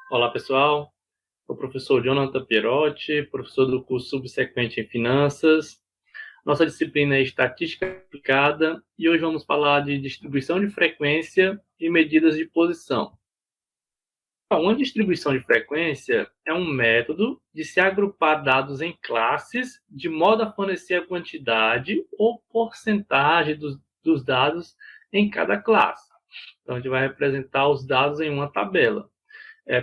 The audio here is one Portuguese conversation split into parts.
Olá, pessoal. Sou o professor Jonathan Pierotti, professor do curso subsequente em Finanças. Nossa disciplina é Estatística Aplicada e hoje vamos falar de distribuição de frequência e medidas de posição. Uma distribuição de frequência é um método de se agrupar dados em classes de modo a fornecer a quantidade ou porcentagem dos dados em cada classe. Então, a gente vai representar os dados em uma tabela.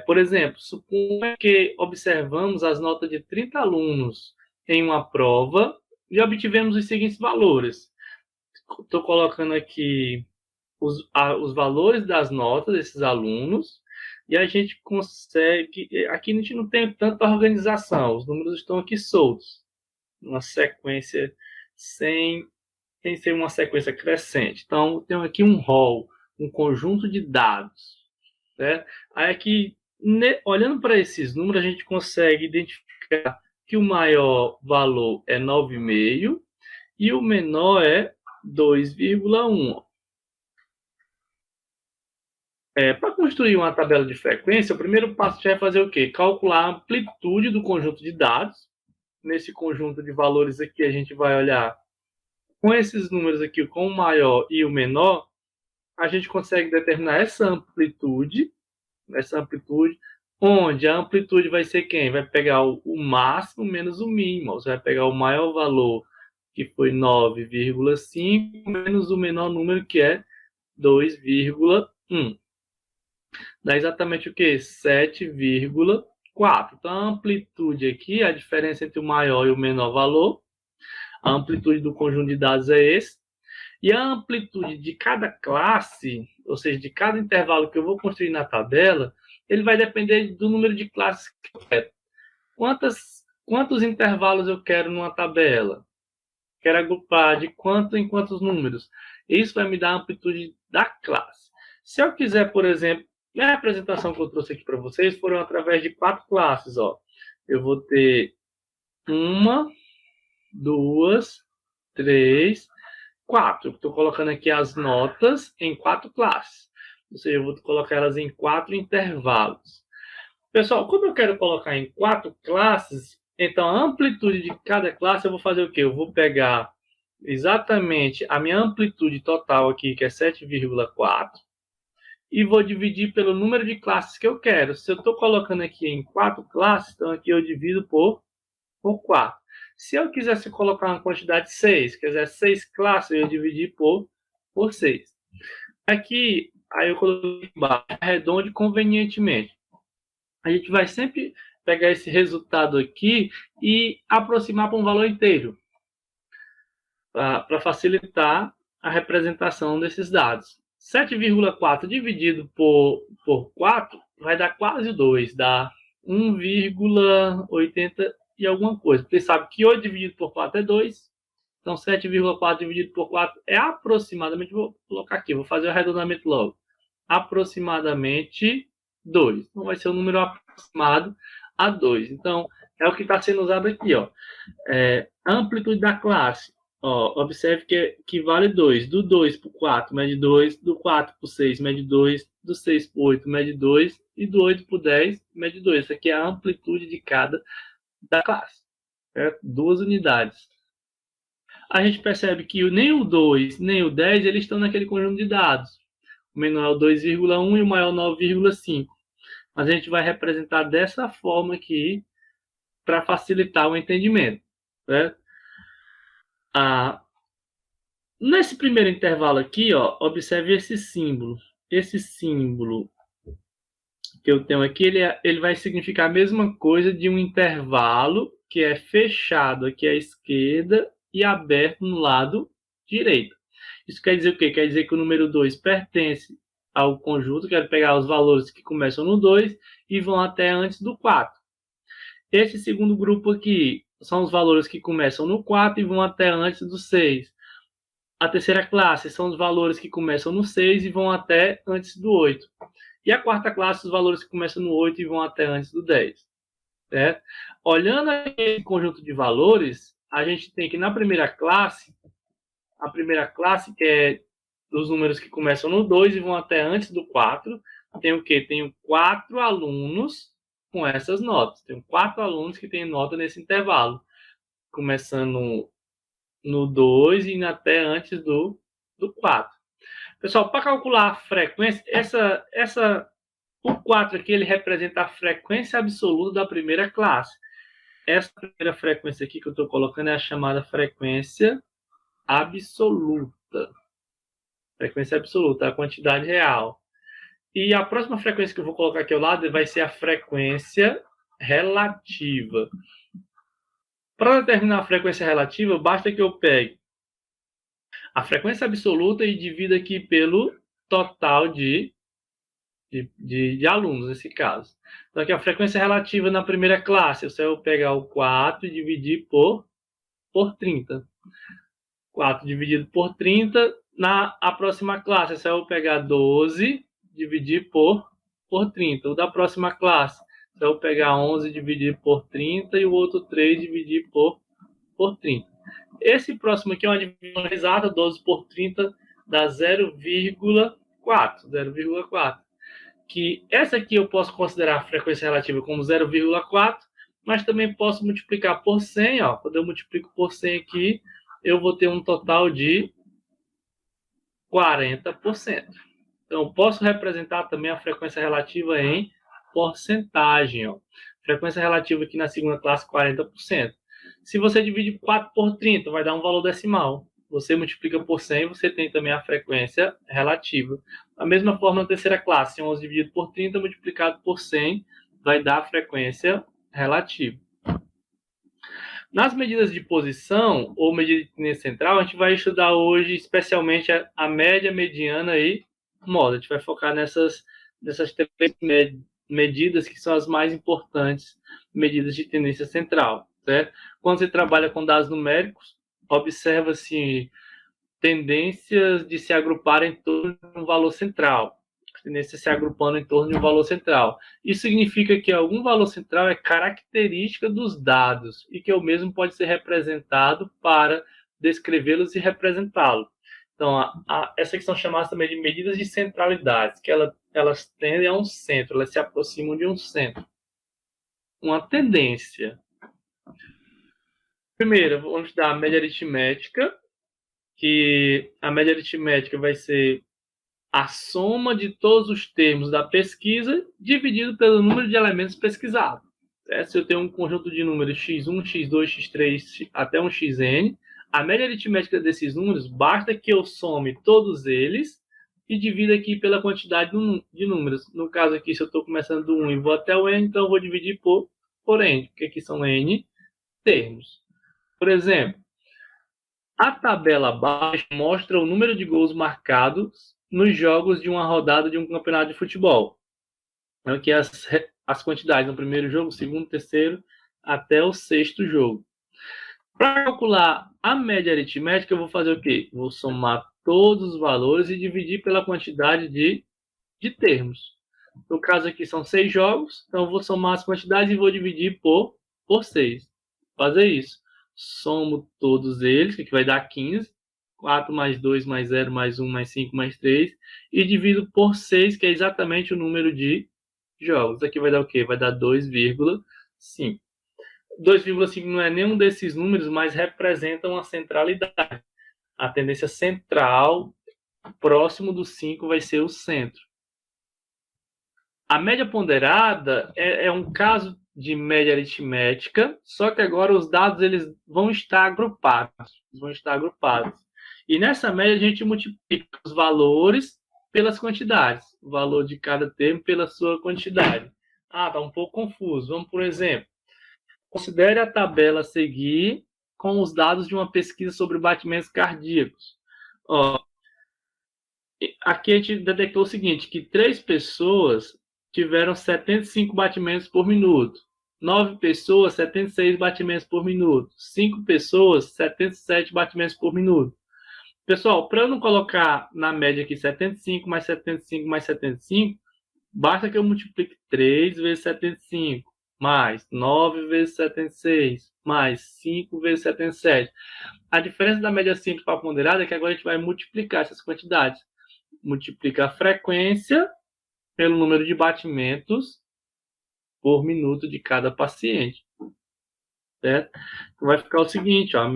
Por exemplo, suponha que observamos as notas de 30 alunos em uma prova e obtivemos os seguintes valores. Estou colocando aqui os valores das notas desses alunos e a gente consegue... Aqui a gente não tem tanta organização, os números estão aqui soltos, uma sequência sem ser uma sequência crescente. Então, eu tenho aqui um rol, um conjunto de dados. Né? Aí aqui, olhando para esses números, a gente consegue identificar que o maior valor é 9,5 e o menor é 2,1. Para construir uma tabela de frequência, o primeiro passo já é fazer o quê? Calcular a amplitude do conjunto de dados. Nesse conjunto de valores aqui, a gente vai olhar com esses números aqui, com o maior e o menor, a gente consegue determinar essa amplitude, onde a amplitude vai ser quem? Vai pegar o máximo menos o mínimo. Você vai pegar o maior valor, que foi 9,5, menos o menor número, que é 2,1. Dá exatamente o quê? 7,4. Então, a amplitude aqui, a diferença entre o maior e o menor valor, a amplitude do conjunto de dados é esse. E a amplitude de cada classe, ou seja, de cada intervalo que eu vou construir na tabela, ele vai depender do número de classes que eu quero. Quantos intervalos eu quero numa tabela? Quero agrupar de quanto em quantos números? Isso vai me dar a amplitude da classe. Se eu quiser, por exemplo, a apresentação que eu trouxe aqui para vocês foram através de 4 classes. Ó. Eu vou ter 1, 2, 3, 4. Estou colocando aqui as notas em 4 classes. Ou seja, eu vou colocar elas em 4 intervalos. Pessoal, como eu quero colocar em 4 classes, então a amplitude de cada classe eu vou fazer o quê? Eu vou pegar exatamente a minha amplitude total aqui, que é 7,4, e vou dividir pelo número de classes que eu quero. Se eu estou colocando aqui em 4 classes, então aqui eu divido por 4. Se eu quisesse colocar uma quantidade de 6, quiser 6 classes, eu ia dividir por 6. Aqui, aí eu coloquei embaixo, arredonde convenientemente. A gente vai sempre pegar esse resultado aqui e aproximar para um valor inteiro, para facilitar a representação desses dados. 7,4 dividido por 4 vai dar quase 2, dá 1,80 e alguma coisa. Porque sabe que 8 dividido por 4 é 2. Então, 7,4 dividido por 4 é aproximadamente, vou colocar aqui, vou fazer o arredondamento logo, aproximadamente 2. Então, vai ser um número aproximado a 2. Então, é o que está sendo usado aqui. Ó. A amplitude da classe. Ó, observe que vale 2. Do 2 para o 4, mede 2. Do 4 para o 6, mede 2. Do 6 para o 8, mede 2. E do 8 para o 10, mede 2. Essa aqui é a amplitude de cada da classe. 2 unidades. A gente percebe que nem o 2 nem o 10 eles estão naquele conjunto de dados. O menor é o 2,1 e o maior 9,5. Mas a gente vai representar dessa forma aqui para facilitar o entendimento. Certo? Nesse primeiro intervalo aqui, ó, observe esse símbolo. Esse símbolo que eu tenho aqui, ele vai significar a mesma coisa de um intervalo que é fechado aqui à esquerda e aberto no lado direito. Isso quer dizer o quê? Quer dizer que o número 2 pertence ao conjunto, quero pegar os valores que começam no 2 e vão até antes do 4. Esse segundo grupo aqui são os valores que começam no 4 e vão até antes do 6. A terceira classe são os valores que começam no 6 e vão até antes do 8. E a quarta classe, os valores que começam no 8 e vão até antes do 10. Certo? Olhando esse conjunto de valores, a gente tem que na primeira classe, que é os números que começam no 2 e vão até antes do 4, tenho o quê? Tenho 4 alunos com essas notas. Tenho 4 alunos que têm nota nesse intervalo, começando no 2 e indo até antes do 4. Pessoal, para calcular a frequência, o 4 aqui ele representa a frequência absoluta da primeira classe. Essa primeira frequência aqui que eu estou colocando é a chamada frequência absoluta. Frequência absoluta, a quantidade real. E a próxima frequência que eu vou colocar aqui ao lado vai ser a frequência relativa. Para determinar a frequência relativa, basta que eu pegue a frequência absoluta e divida aqui pelo total de alunos, nesse caso. Então, aqui a frequência relativa na primeira classe, você vai pegar o 4 e dividir por 30. 4 dividido por 30. Na próxima classe, você vai pegar 12 dividir por 30. O da próxima classe, você vai pegar 11 dividir por 30 e o outro 3 dividir por 30. Esse próximo aqui é uma divisão exata, 12 por 30 dá 0,4. 0,4. Que essa aqui eu posso considerar a frequência relativa como 0,4, mas também posso multiplicar por 100. Ó. Quando eu multiplico por 100 aqui, eu vou ter um total de 40%. Então, eu posso representar também a frequência relativa em porcentagem. Ó. Frequência relativa aqui na segunda classe, 40%. Se você divide 4 por 30, vai dar um valor decimal. Você multiplica por 100, você tem também a frequência relativa. Da mesma forma, na terceira classe, 11 dividido por 30 multiplicado por 100 vai dar a frequência relativa. Nas medidas de posição ou medida de tendência central, a gente vai estudar hoje especialmente a média, mediana e módulo. A gente vai focar nessas 3 medidas que são as mais importantes medidas de tendência central. Certo? Quando você trabalha com dados numéricos, observa-se tendências de se agrupar em torno de um valor central. Tendência se agrupando em torno de um valor central. Isso significa que algum valor central é característica dos dados e que o mesmo pode ser representado para descrevê-los e representá-los. Então, essa que são chamadas também de medidas de centralidade, que elas tendem a um centro, elas se aproximam de um centro. Uma tendência. Primeiro, vamos estudar a média aritmética, que a média aritmética vai ser a soma de todos os termos da pesquisa dividido pelo número de elementos pesquisados. Se eu tenho um conjunto de números x1, x2, x3 até um xn, a média aritmética desses números basta que eu some todos eles e divida aqui pela quantidade de números. No caso aqui, se eu estou começando do 1 e vou até o n, então eu vou dividir por n, porque aqui são n termos. Por exemplo, a tabela abaixo mostra o número de gols marcados nos jogos de uma rodada de um campeonato de futebol. Então, aqui as quantidades no primeiro jogo, segundo, terceiro, até o sexto jogo. Para calcular a média aritmética, eu vou fazer o quê? Vou somar todos os valores e dividir pela quantidade de termos. No caso aqui são 6 jogos, então eu vou somar as quantidades e vou dividir por 6. Fazer isso. Somo todos eles, que vai dar 15. 4 mais 2 mais 0 mais 1 mais 5 mais 3. E divido por 6, que é exatamente o número de jogos. Aqui vai dar o quê? Vai dar 2,5. 2,5 não é nenhum desses números, mas representa uma centralidade. A tendência central, próximo do 5, vai ser o centro. A média ponderada é um caso de média aritmética, só que agora os dados eles vão estar agrupados. E nessa média a gente multiplica os valores pelas quantidades. O valor de cada termo pela sua quantidade. Tá um pouco confuso. Vamos por exemplo. Considere a tabela a seguir com os dados de uma pesquisa sobre batimentos cardíacos. Aqui a gente detectou o seguinte, que 3 pessoas tiveram 75 batimentos por minuto. 9 pessoas, 76 batimentos por minuto. 5 pessoas, 77 batimentos por minuto. Pessoal, para eu não colocar na média aqui 75 mais 75 mais 75, basta que eu multiplique 3 vezes 75, mais 9 vezes 76, mais 5 vezes 77. A diferença da média simples para a ponderada é que agora a gente vai multiplicar essas quantidades. Multiplica a frequência pelo número de batimentos por minuto de cada paciente, certo? Então vai ficar o seguinte, ó, a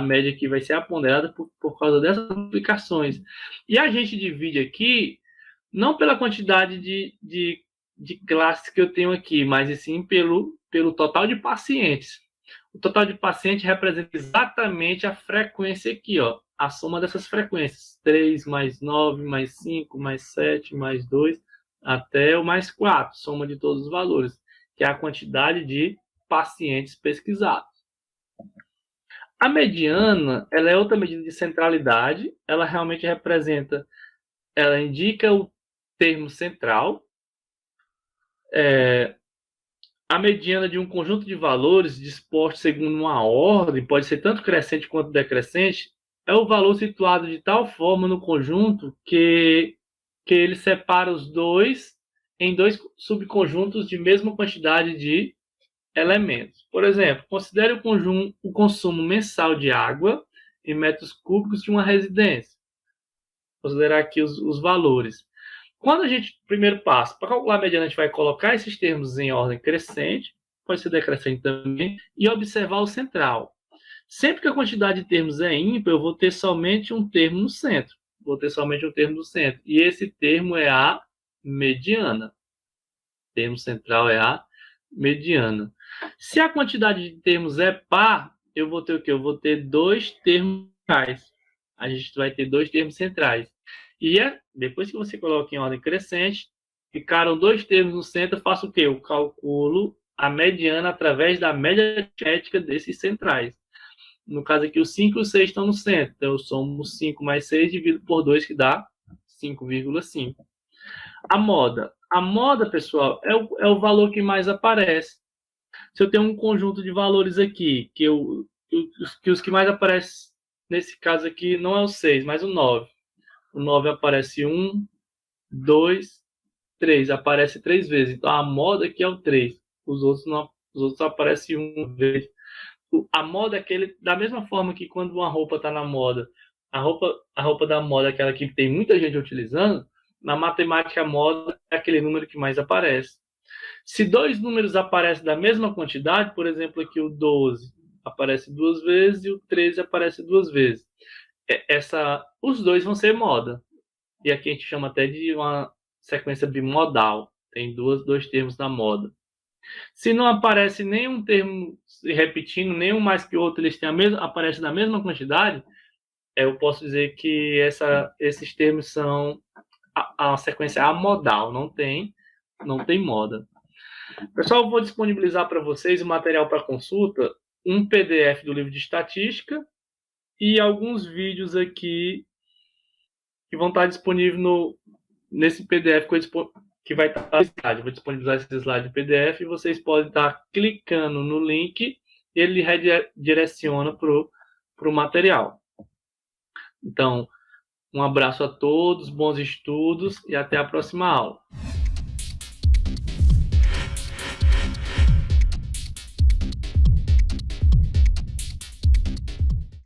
média aqui vai ser a ponderada por causa dessas aplicações. E a gente divide aqui, não pela quantidade de classes que eu tenho aqui, mas sim pelo total de pacientes. O total de pacientes representa exatamente a frequência aqui, ó, a soma dessas frequências. 3 mais 9, mais 5, mais 7, mais 2, até o mais 4, soma de todos os valores, que é a quantidade de pacientes pesquisados. A mediana, ela é outra medida de centralidade, ela realmente representa, ela indica o termo central, a mediana de um conjunto de valores dispostos segundo uma ordem, pode ser tanto crescente quanto decrescente, é o valor situado de tal forma no conjunto que ele separa os dois em dois subconjuntos de mesma quantidade de elementos. Por exemplo, considere o consumo mensal de água em metros cúbicos de uma residência. Considerar aqui os valores. Quando a gente, primeiro passo, para calcular a mediana, a gente vai colocar esses termos em ordem crescente, pode ser decrescente também, e observar o central. Sempre que a quantidade de termos é ímpar, eu vou ter somente um termo no centro. Vou ter somente um termo no centro. E esse termo é a mediana. O termo central é a mediana. Se a quantidade de termos é par, eu vou ter o quê? Eu vou ter dois termos centrais. A gente vai ter dois termos centrais. E depois que você coloca em ordem crescente, ficaram dois termos no centro, eu faço o quê? Eu calculo a mediana através da média aritmética desses centrais. No caso aqui, os 5 e os 6 estão no centro. Então, eu somo 5 mais 6 dividido por 2, que dá 5,5. A moda. A moda, pessoal, é o valor que mais aparece. Se eu tenho um conjunto de valores aqui, que os que mais aparecem, nesse caso aqui, não é o 6, mas o 9. O 9 aparece 1, 2, 3. Aparece 3 vezes. Então, a moda aqui é o 3. Os outros aparecem 1 vez. A moda é aquele, da mesma forma que quando uma roupa está na moda, a roupa da moda é aquela que tem muita gente utilizando, na matemática a moda é aquele número que mais aparece. Se dois números aparecem da mesma quantidade, por exemplo, aqui o 12 aparece 2 vezes e o 13 aparece 2 vezes. Os dois vão ser moda. E aqui a gente chama até de uma sequência bimodal. Tem dois termos na moda. Se não aparece nenhum termo se repetindo, nenhum mais que o outro, eles têm aparece na mesma quantidade, eu posso dizer que esses termos são a sequência amodal, não tem moda. Pessoal, eu vou disponibilizar para vocês o material para consulta, um PDF do livro de estatística e alguns vídeos aqui que vão estar disponíveis nesse PDF que vai estar no slide. Vou disponibilizar esse slide em PDF e vocês podem estar clicando no link, ele redireciona para o material. Então, um abraço a todos, bons estudos e até a próxima aula.